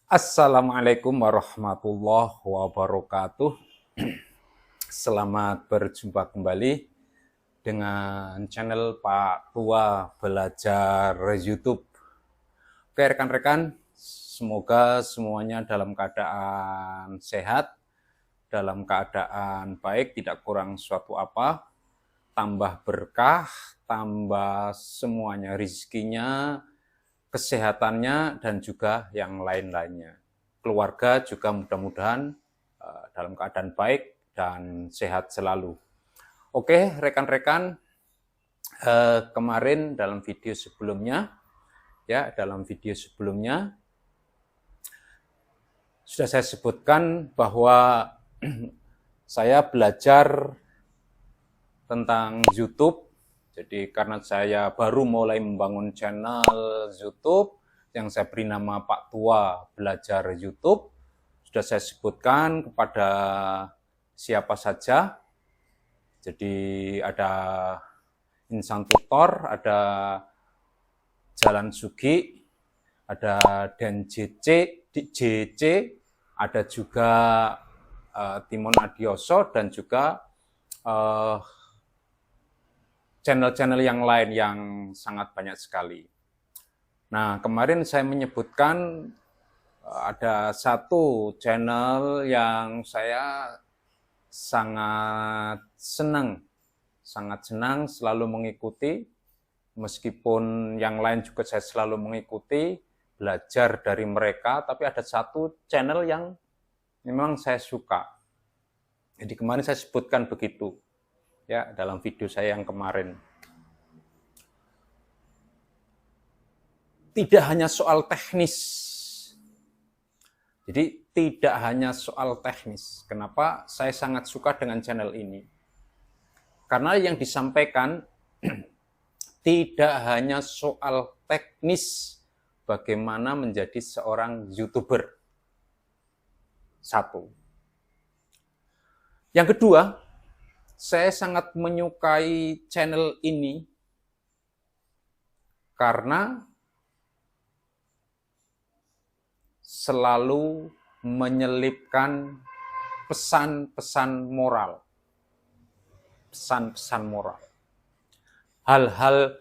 Assalamualaikum warahmatullahi wabarakatuh. Selamat berjumpa kembali dengan channel Pak Tua Belajar YouTube. Oke rekan-rekan, semoga semuanya dalam keadaan sehat, dalam keadaan baik, tidak kurang suatu apa, tambah berkah, tambah semuanya rezekinya, kesehatannya, dan juga yang lain-lainnya. Keluarga juga mudah-mudahan dalam keadaan baik dan sehat selalu. Oke, rekan-rekan, kemarin dalam video sebelumnya, sudah saya sebutkan bahwa saya belajar tentang YouTube. Jadi karena saya baru mulai membangun channel YouTube yang saya beri nama Pak Tua Belajar YouTube, sudah saya sebutkan kepada siapa saja. Jadi ada Insan Tutor, ada Jalan Sugi, ada Den JC, ada juga Timon Adioso, dan juga channel-channel yang lain yang sangat banyak sekali. Nah, kemarin saya menyebutkan ada satu channel yang saya sangat senang selalu mengikuti, meskipun yang lain juga saya selalu mengikuti, belajar dari mereka, tapi ada satu channel yang memang saya suka. Jadi kemarin saya sebutkan begitu. Ya, dalam video saya yang kemarin. Tidak hanya soal teknis. Jadi tidak hanya soal teknis. Kenapa saya sangat suka dengan channel ini? Karena yang disampaikan tidak hanya soal teknis bagaimana menjadi seorang YouTuber. Satu. Yang kedua, saya sangat menyukai channel ini karena selalu menyelipkan pesan-pesan moral. Pesan-pesan moral. Hal-hal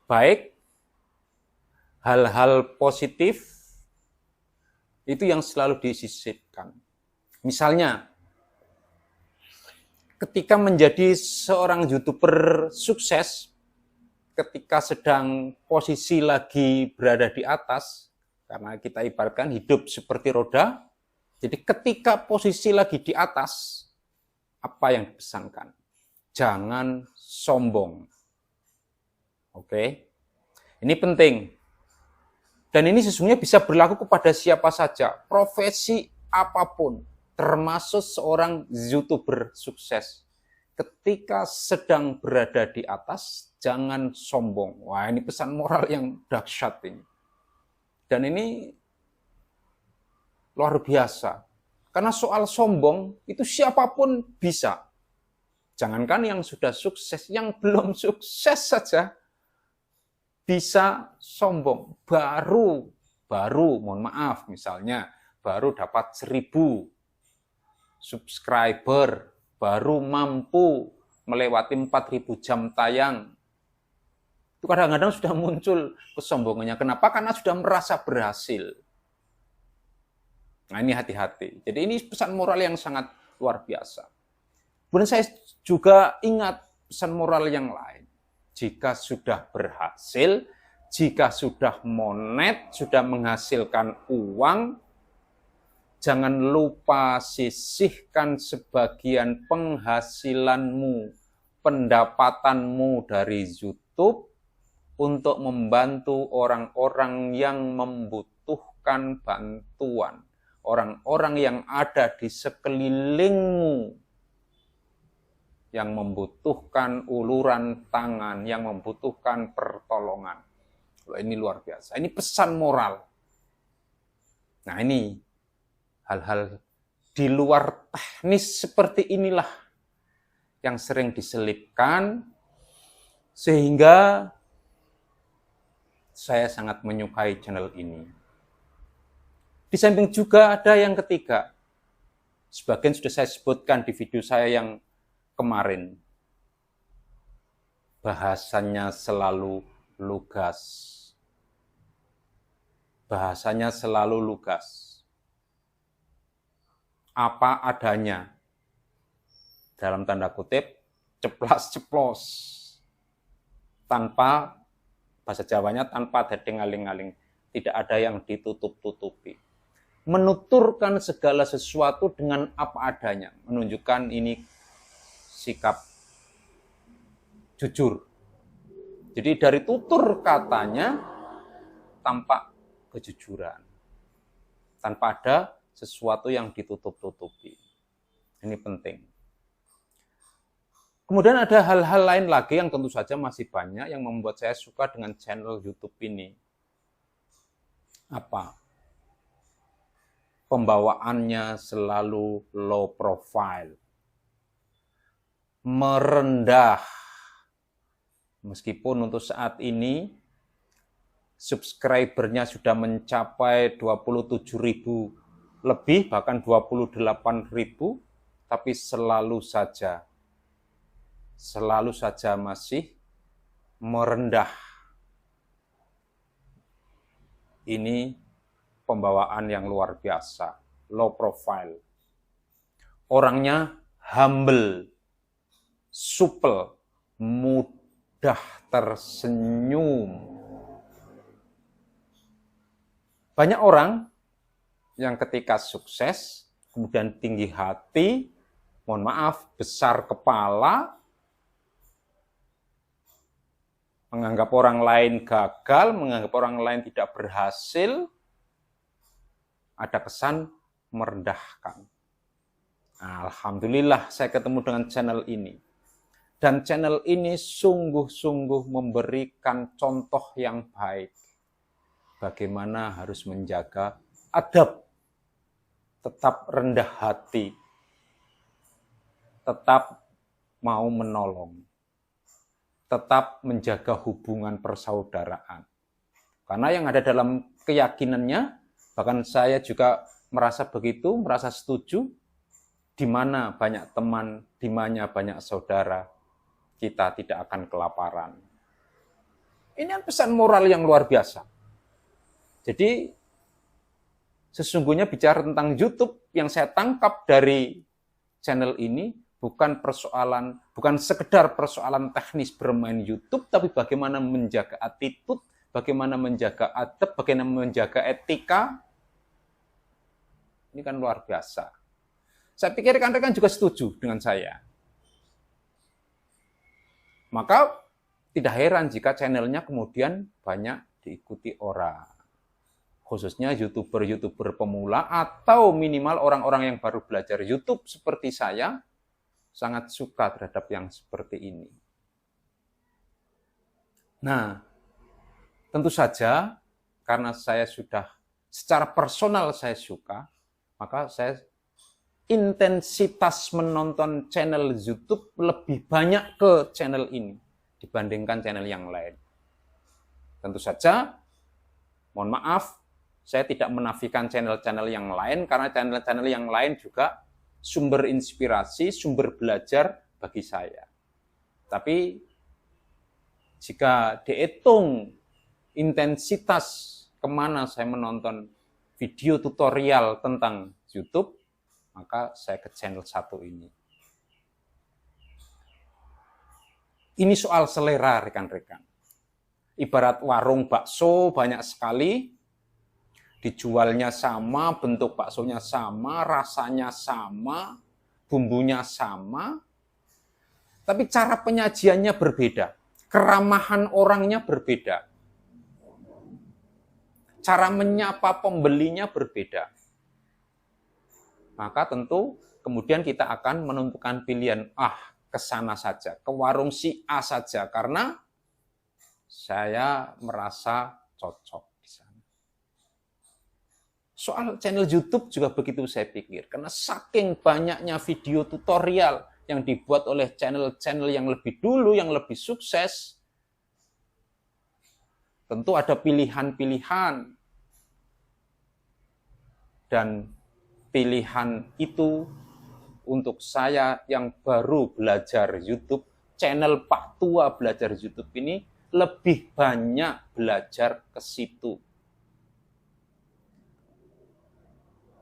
baik, hal-hal positif, itu yang selalu disisipkan. Misalnya, ketika menjadi seorang YouTuber sukses, ketika sedang posisi lagi berada di atas, karena kita ibaratkan hidup seperti roda, jadi ketika posisi lagi di atas, apa yang dipesankan? Jangan sombong. Oke, ini penting. Dan ini sesungguhnya bisa berlaku kepada siapa saja, profesi apapun, termasuk seorang YouTuber sukses. Ketika sedang berada di atas, jangan sombong. Wah, ini pesan moral yang dahsyat ini. Dan ini luar biasa. Karena soal sombong, itu siapapun bisa. Jangankan yang sudah sukses, yang belum sukses saja bisa sombong. Mohon maaf, misalnya, baru dapat 1000 subscriber, baru mampu melewati 4000 jam tayang. Itu kadang-kadang sudah muncul kesombongannya. Kenapa? Karena sudah merasa berhasil. Nah, ini hati-hati. Jadi ini pesan moral yang sangat luar biasa. Kemudian saya juga ingat pesan moral yang lain. Jika sudah berhasil, jika sudah monet, sudah menghasilkan uang, jangan lupa sisihkan sebagian penghasilanmu, pendapatanmu dari YouTube untuk membantu orang-orang yang membutuhkan bantuan, orang-orang yang ada di sekelilingmu, yang membutuhkan uluran tangan, yang membutuhkan pertolongan. Ini luar biasa. Ini pesan moral. Nah, ini hal-hal di luar teknis seperti inilah yang sering diselipkan, sehingga saya sangat menyukai channel ini. Di samping juga ada yang ketiga. Sebagian sudah saya sebutkan di video saya yang kemarin. Bahasanya selalu lugas. Bahasanya selalu lugas. Apa adanya. Dalam tanda kutip, ceplas-ceplos. Tanpa, bahasa Jawanya tanpa ada dengaling-aling. Tidak ada yang ditutup-tutupi. Menuturkan segala sesuatu dengan apa adanya. Menunjukkan ini sikap jujur. Jadi dari tutur katanya tampak kejujuran. Tanpa ada sesuatu yang ditutup-tutupi. Ini penting. Kemudian ada hal-hal lain lagi yang tentu saja masih banyak yang membuat saya suka dengan channel YouTube ini. Apa? Pembawaannya selalu low profile. Merendah. Meskipun untuk saat ini subscribernya sudah mencapai 27.000 lebih, bahkan 28.000, tapi selalu saja masih merendah. Ini pembawaan yang luar biasa, low profile. Orangnya humble, supel, mudah tersenyum. Banyak orang yang ketika sukses, kemudian tinggi hati, mohon maaf, besar kepala, menganggap orang lain gagal, menganggap orang lain tidak berhasil, ada kesan merendahkan. Alhamdulillah saya ketemu dengan channel ini. Dan channel ini sungguh-sungguh memberikan contoh yang baik. Bagaimana harus menjaga adab, tetap rendah hati, tetap mau menolong, tetap menjaga hubungan persaudaraan. Karena yang ada dalam keyakinannya, bahkan saya juga merasa begitu, merasa setuju, di mana banyak teman, di mana banyak saudara, kita tidak akan kelaparan. Ini pesan moral yang luar biasa. Jadi, sesungguhnya bicara tentang YouTube, yang saya tangkap dari channel ini, bukan sekedar persoalan teknis bermain YouTube, tapi bagaimana menjaga attitude, bagaimana menjaga adab, bagaimana menjaga etika. Ini kan luar biasa. Saya pikir rekan-rekan juga setuju dengan saya. Maka tidak heran jika channelnya kemudian banyak diikuti orang. Khususnya YouTuber-YouTuber pemula atau minimal orang-orang yang baru belajar YouTube seperti saya, sangat suka terhadap yang seperti ini. Nah, tentu saja karena saya sudah secara personal saya suka, maka saya intensitas menonton channel YouTube lebih banyak ke channel ini dibandingkan channel yang lain. Tentu saja, mohon maaf, saya tidak menafikan channel-channel yang lain karena channel-channel yang lain juga sumber inspirasi, sumber belajar bagi saya. Tapi jika dihitung intensitas kemana saya menonton video tutorial tentang YouTube, maka saya ke channel satu ini. Ini soal selera, rekan-rekan. Ibarat warung bakso banyak sekali, dijualnya sama, bentuk baksonya sama, rasanya sama, bumbunya sama, tapi cara penyajiannya berbeda, keramahan orangnya berbeda, cara menyapa pembelinya berbeda. Maka tentu kemudian kita akan menentukan pilihan, ke sana saja, ke warung si A saja, karena saya merasa cocok di sana. Soal channel YouTube juga begitu saya pikir, karena saking banyaknya video tutorial yang dibuat oleh channel-channel yang lebih dulu, yang lebih sukses, tentu ada pilihan-pilihan. Dan pilihan itu untuk saya yang baru belajar YouTube, channel Pak Tua Belajar YouTube ini lebih banyak belajar ke situ.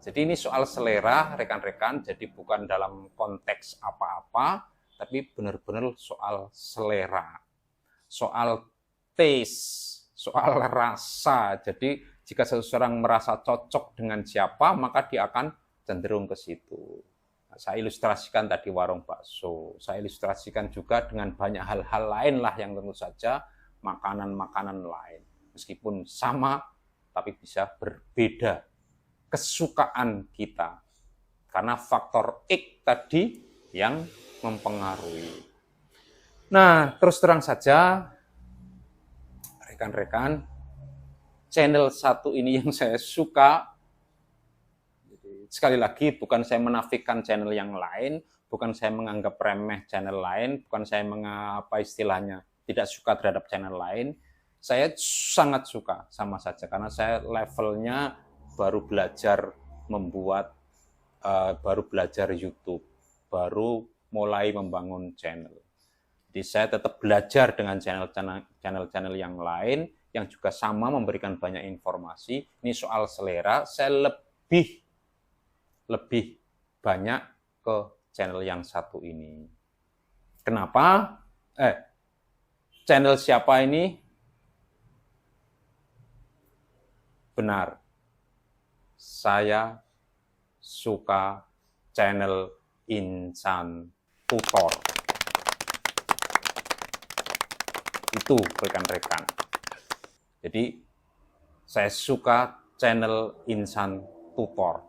Jadi ini soal selera rekan-rekan, jadi bukan dalam konteks apa-apa, tapi benar-benar soal selera, soal taste, soal rasa. Jadi jika seseorang merasa cocok dengan siapa, maka dia akan cenderung ke situ. Nah, saya ilustrasikan tadi warung bakso, saya ilustrasikan juga dengan banyak hal-hal lain lah yang tentu saja makanan-makanan lain. Meskipun sama, tapi bisa berbeda kesukaan kita. Karena faktor X tadi yang mempengaruhi. Nah, terus terang saja, rekan-rekan, channel satu ini yang saya suka. Sekali lagi, bukan saya menafikan channel yang lain, bukan saya menganggap remeh channel lain, bukan saya mengapa istilahnya tidak suka terhadap channel lain. Saya sangat suka, sama saja, karena saya levelnya baru belajar membuat, baru belajar YouTube, baru mulai membangun channel. Jadi saya tetap belajar dengan channel-channel yang lain, yang juga sama memberikan banyak informasi. Ini soal selera, saya lebih banyak ke channel yang satu ini. Kenapa? Channel siapa ini? Benar, saya suka channel Insan Tutor. Itu rekan-rekan. Jadi saya suka channel Insan Tutor.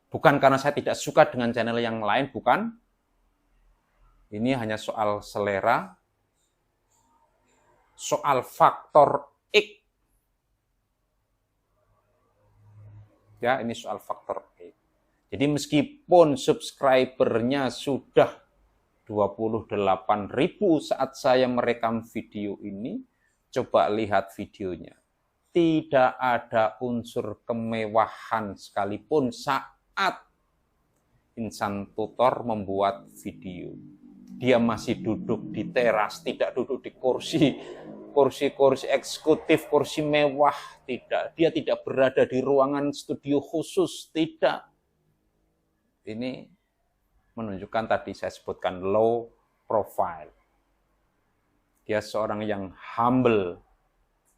Bukan karena saya tidak suka dengan channel yang lain, bukan. Ini hanya soal selera, soal faktor X. Ya, ini soal faktor X. Jadi meskipun subscribernya sudah 28.000 saat saya merekam video ini, coba lihat videonya. Tidak ada unsur kemewahan sekalipun saat Insan Tutor membuat video. Dia masih duduk di teras, tidak duduk di kursi eksekutif, kursi mewah, tidak. Dia tidak berada di ruangan studio khusus, tidak. Ini menunjukkan tadi saya sebutkan low profile. Dia seorang yang humble,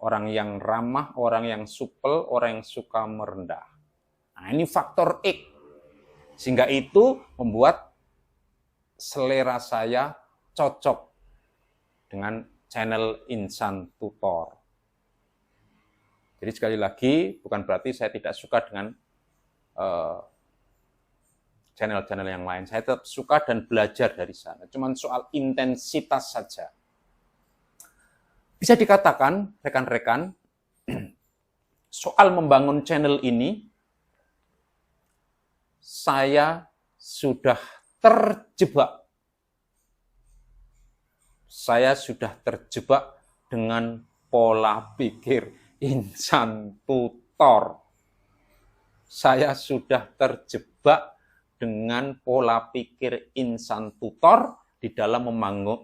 orang yang ramah, orang yang supel, orang yang suka merendah. Nah, ini faktor X. Sehingga itu membuat selera saya cocok dengan channel Insan Tutor. Jadi sekali lagi, bukan berarti saya tidak suka dengan channel-channel yang lain. Saya tetap suka dan belajar dari sana. Cuman soal intensitas saja. Bisa dikatakan, rekan-rekan, soal membangun channel ini, saya sudah terjebak. Saya sudah terjebak dengan pola pikir Insan Tutor. Saya sudah terjebak dengan pola pikir Insan Tutor di dalam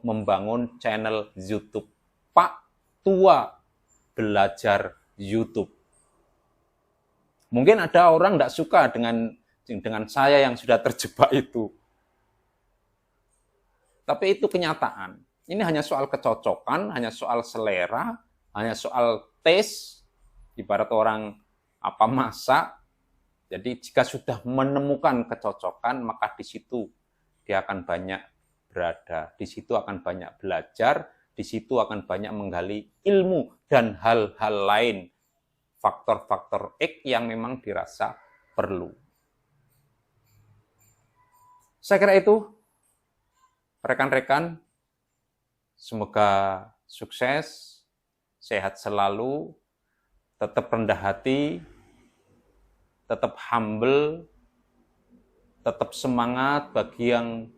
membangun channel YouTube Pak Tua Belajar YouTube. Mungkin ada orang tidak suka dengan saya yang sudah terjebak itu. Tapi itu kenyataan. Ini hanya soal kecocokan, hanya soal selera, hanya soal taste, ibarat orang masak. Jadi jika sudah menemukan kecocokan, maka di situ dia akan banyak berada, di situ akan banyak belajar, di situ akan banyak menggali ilmu dan hal-hal lain, faktor-faktor X yang memang dirasa perlu. Saya kira itu, rekan-rekan, semoga sukses, sehat selalu, tetap rendah hati, tetap humble, tetap semangat bagi yang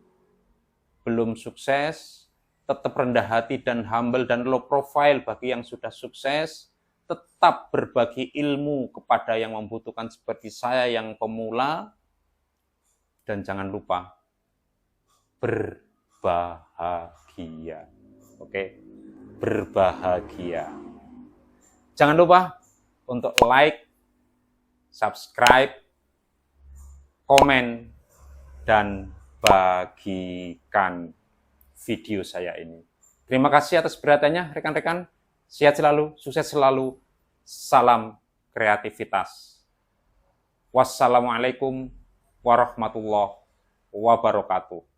belum sukses, tetap rendah hati dan humble dan low profile bagi yang sudah sukses, tetap berbagi ilmu kepada yang membutuhkan seperti saya yang pemula, dan jangan lupa berbahagia. Oke, berbahagia. Jangan lupa untuk like, subscribe, komen, dan bagikan video saya ini. Terima kasih atas perhatiannya rekan-rekan. Sehat selalu, sukses selalu. Salam kreativitas. Wassalamualaikum warahmatullahi wabarakatuh.